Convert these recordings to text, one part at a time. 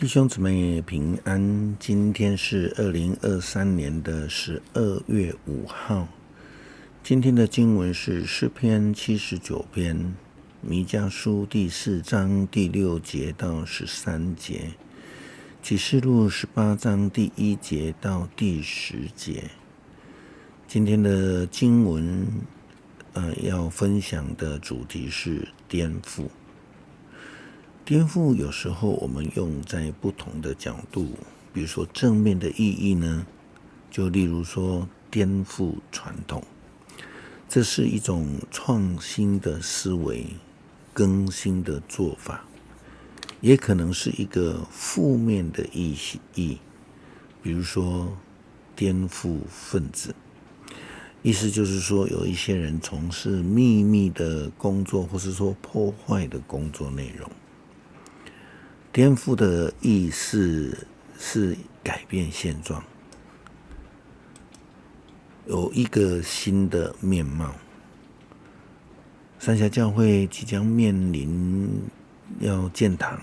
弟兄姊妹平安，今天是2023年的12月5号。今天的经文是诗篇79篇，弥迦书第4章第6节到13节，启示录18章第1节到第10节。今天的经文要分享的主题是颠覆。颠覆有时候我们用在不同的角度，比如说正面的意义呢，就例如说颠覆传统，这是一种创新的思维、更新的做法，也可能是一个负面的意义，比如说颠覆分子，意思就是说有一些人从事秘密的工作，或是说破坏的工作内容。颠覆的意思是改变现状，有一个新的面貌。三峡教会即将面临要建堂，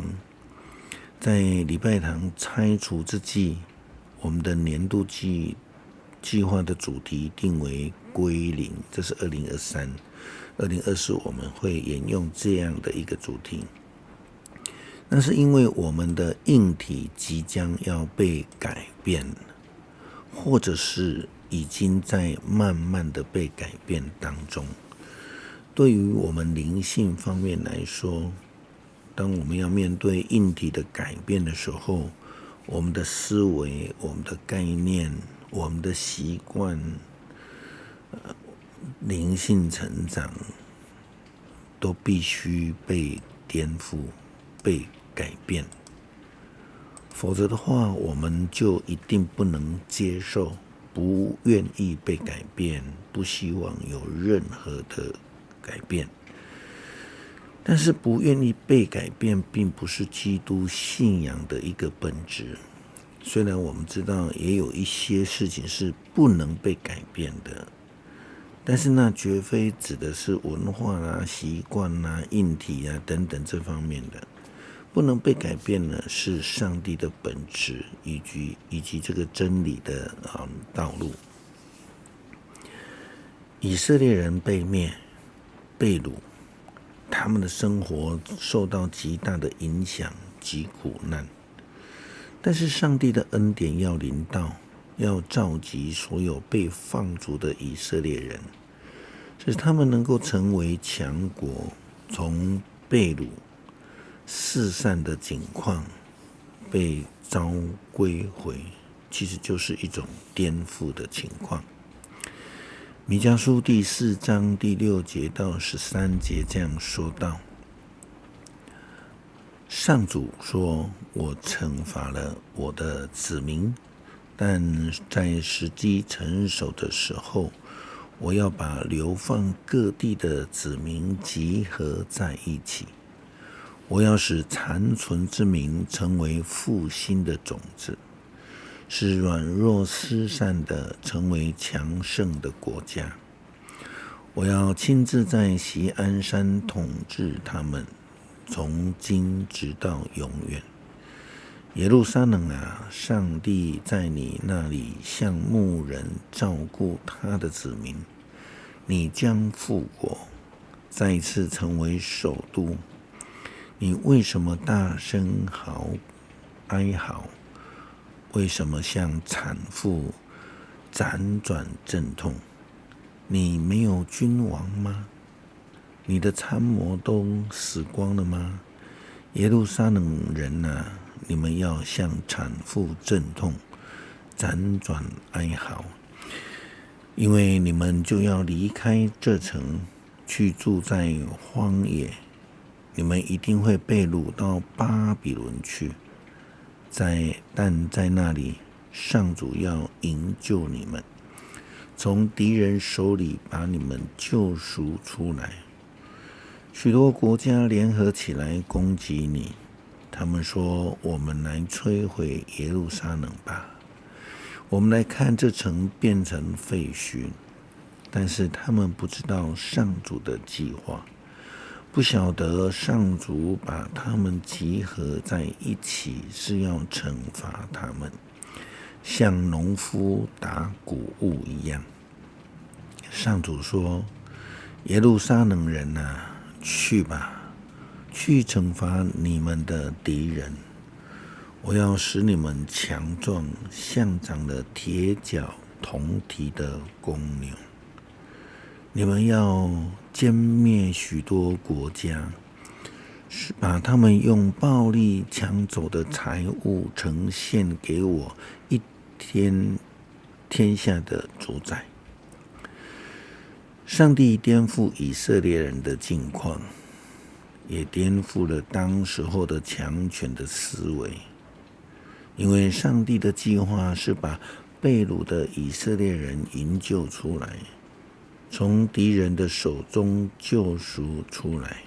在礼拜堂拆除之际，我们的年度计划的主题定为归零，这是2023。2024我们会沿用这样的一个主题。那是因为我们的硬体即将要被改变，或者是已经在慢慢的被改变当中。对于我们灵性方面来说，当我们要面对硬体的改变的时候，我们的思维、我们的概念、我们的习惯、灵性成长都必须被颠覆、被改变，否则的话，我们就一定不能接受，不愿意被改变，不希望有任何的改变。但是不愿意被改变，并不是基督信仰的一个本质。虽然我们知道也有一些事情是不能被改变的，但是那绝非指的是文化啦、习惯啦、硬体啊等等这方面的。不能被改变呢，是上帝的本质以及这个真理的道路。以色列人被灭、被掳，他们的生活受到极大的影响及苦难。但是上帝的恩典要临到，要召集所有被放逐的以色列人，使他们能够成为强国，从被掳四散的景况被召归回，其实就是一种颠覆的情况。弥迦书第4章第6节到13节这样说道：上主说，我惩罚了我的子民，但在时机成熟的时候，我要把流放各地的子民集合在一起，我要使残存之民成为复兴的种子，使软弱失散的成为强盛的国家。我要亲自在锡安山统治他们，从今直到永远。耶路撒冷啊，上帝在你那里像牧人照顾他的子民，你将复国，再一次成为首都。你为什么大声哀嚎？为什么像产妇辗转阵痛？你没有君王吗？你的参谋都死光了吗？耶路撒冷人啊，你们要像产妇阵痛，辗转哀嚎，因为你们就要离开这城，去住在荒野。你们一定会被掳到巴比伦去，但在那里，上主要营救你们，从敌人手里把你们救赎出来。许多国家联合起来攻击你，他们说：我们来摧毁耶路撒冷吧，我们来看这城变成废墟。但是他们不知道上主的计划，不晓得上主把他们集合在一起是要惩罚他们，像农夫打谷物一样。上主说：耶路撒冷人啊，去吧，去惩罚你们的敌人。我要使你们强壮，像长了铁角铜蹄的公牛。你们要歼灭许多国家，把他们用暴力抢走的财物呈现给我一天下的主宰。上帝颠覆以色列人的境况，也颠覆了当时候的强权的思维。因为上帝的计划是把被掳的以色列人营救出来，从敌人的手中救赎出来。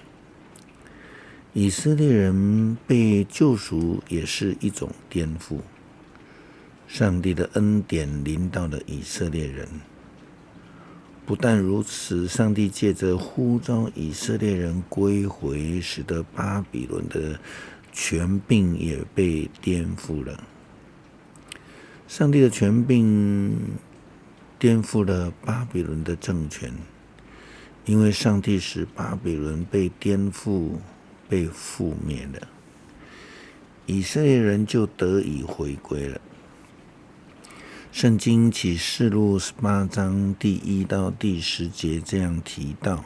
以色列人被救赎也是一种颠覆。上帝的恩典临到了以色列人。不但如此，上帝借着呼召以色列人归回，使得巴比伦的权柄也被颠覆了。上帝的权柄颠覆了巴比伦的政权，因为上帝使巴比伦被颠覆、被覆灭了，以色列人就得以回归了。圣经启示录18章第1到第10节这样提到：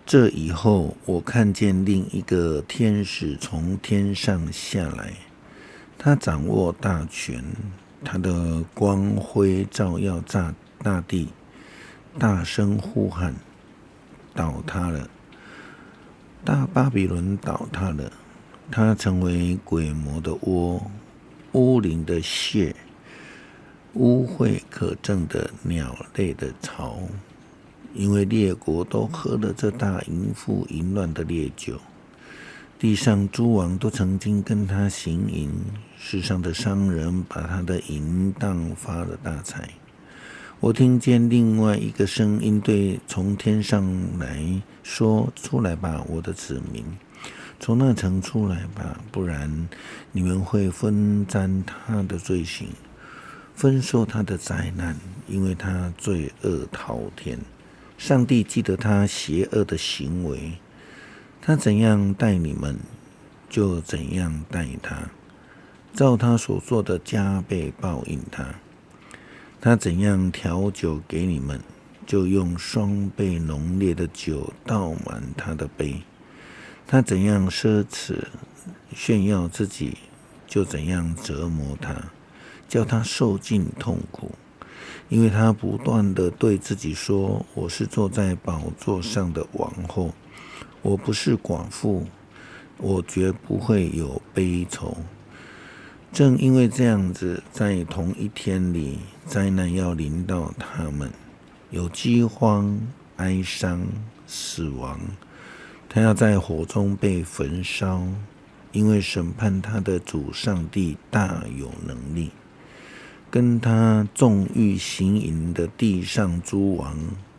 这以后，我看见另一个天使从天上下来，他掌握大权，他的光辉照耀大地，大声呼喊：倒塌了！大巴比伦倒塌了，他成为鬼魔的窝，污灵的穴，污秽可憎的鸟类的巢。因为列国都喝了这大淫妇淫乱的烈酒，地上诸王都曾经跟他行淫，世上的商人把他的淫荡发了大财。我听见另外一个声音对从天上来说：出来吧，我的子民，从那城出来吧，不然你们会分担他的罪行，分受他的灾难，因为他罪恶滔天。上帝记得他邪恶的行为，他怎样待你们，就怎样待他，照他所做的加倍报应他。他怎样调酒给你们，就用双倍浓烈的酒倒满他的杯。他怎样奢侈炫耀自己，就怎样折磨他，叫他受尽痛苦。因为他不断地对自己说：我是坐在宝座上的王后，我不是寡妇，我绝不会有悲愁。正因为这样子，在同一天里，灾难要临到他们，有饥荒、哀伤、死亡。他要在火中被焚烧，因为审判他的主上帝大有能力。跟他纵欲行淫的地上诸王，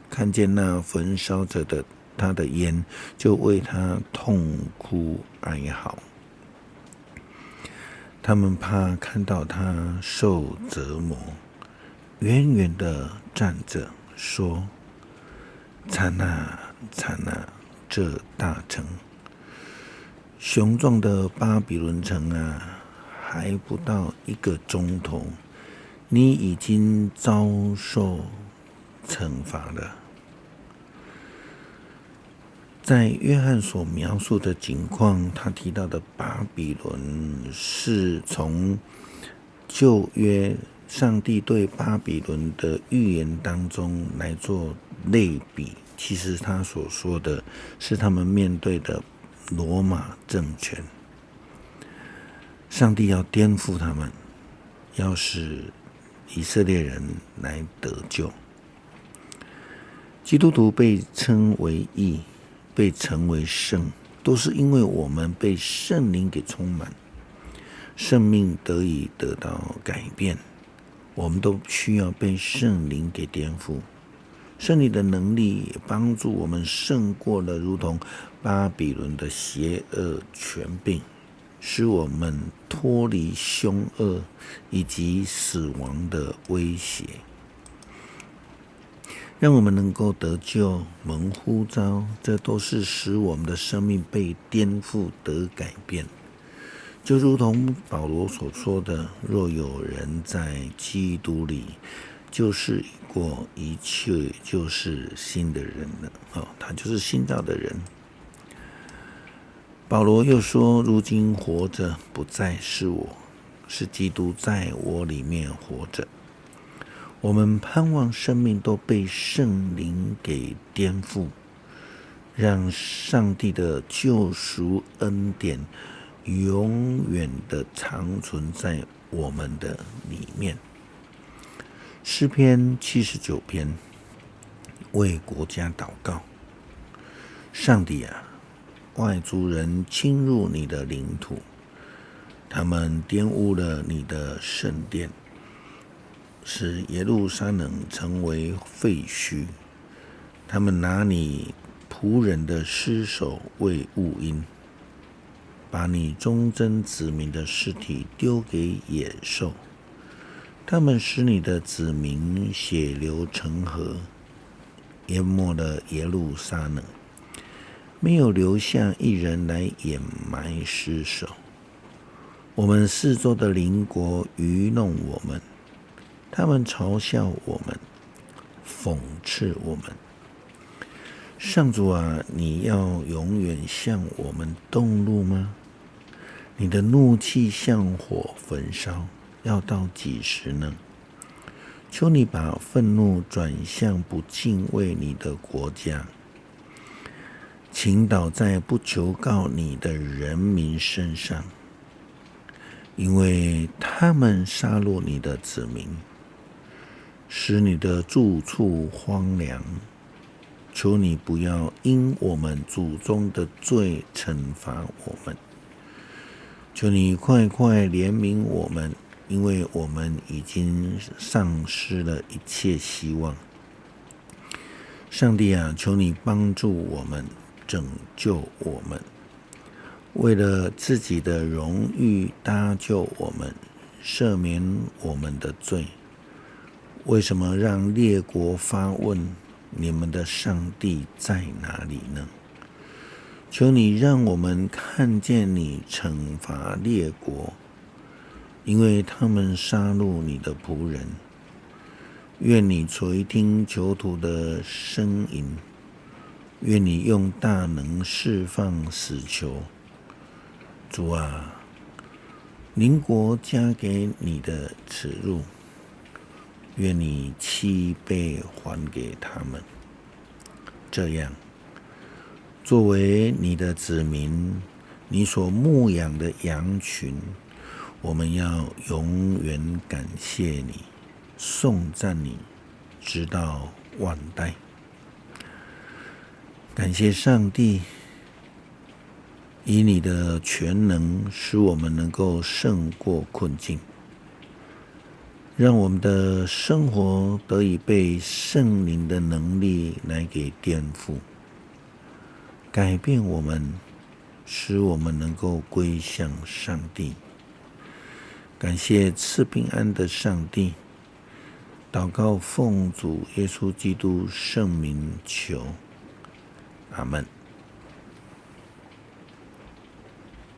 看见那焚烧着的他的烟，就为他痛哭哀嚎。他们怕看到他受折磨，远远地站着说：惨啊惨啊，这大城，雄壮的巴比伦城啊，还不到1个钟头，你已经遭受惩罚了。在约翰所描述的景况，他提到的巴比伦是从旧约上帝对巴比伦的预言当中来做类比。其实他所说的是他们面对的罗马政权，上帝要颠覆他们，要使以色列人来得救。基督徒被称为义，被称为圣，都是因为我们被圣灵给充满，生命得以得到改变。我们都需要被圣灵给颠覆，圣灵的能力也帮助我们胜过了如同巴比伦的邪恶权柄，使我们脱离凶恶以及死亡的威胁，让我们能够得救蒙呼召，这都是使我们的生命被颠覆得改变。就如同保罗所说的，若有人在基督里，就是过一切就是新的人了。他就是新造的人。保罗又说，如今活着不再是我，是基督在我里面活着。我们盼望生命都被圣灵给颠覆，让上帝的救赎恩典永远的长存在我们的里面。诗篇79篇，为国家祷告。上帝啊，外族人侵入你的领土，他们玷污了你的圣殿，使耶路撒冷成为废墟。他们拿你仆人的尸首为物因，把你忠贞子民的尸体丢给野兽。他们使你的子民血流成河，淹没了耶路撒冷，没有留下一人来掩埋尸首。我们四周的邻国愚弄我们，他们嘲笑我们，讽刺我们。上主啊，你要永远向我们动怒吗？你的怒气像火焚烧，要到几时呢？求你把愤怒转向不敬畏你的国家，倾倒在不求告你的人民身上，因为他们杀戮你的子民，使你的住处荒凉。求你不要因我们祖宗的罪惩罚我们，求你快快怜悯我们，因为我们已经丧失了一切希望。上帝啊，求你帮助我们，拯救我们，为了自己的荣誉搭救我们，赦免我们的罪。为什么让列国发问，你们的上帝在哪里呢？求你让我们看见你惩罚列国，因为他们杀戮你的仆人。愿你垂听囚徒的声音，愿你用大能释放死囚。主啊，邻国加给你的耻辱，愿你7倍还给他们。这样，作为你的子民，你所牧养的羊群，我们要永远感谢你，颂赞你，直到万代。感谢上帝，以你的全能使我们能够胜过困境，让我们的生活得以被圣灵的能力来给颠覆，改变我们，使我们能够归向上帝。感谢赐平安的上帝，祷告奉主耶稣基督圣名求，阿们。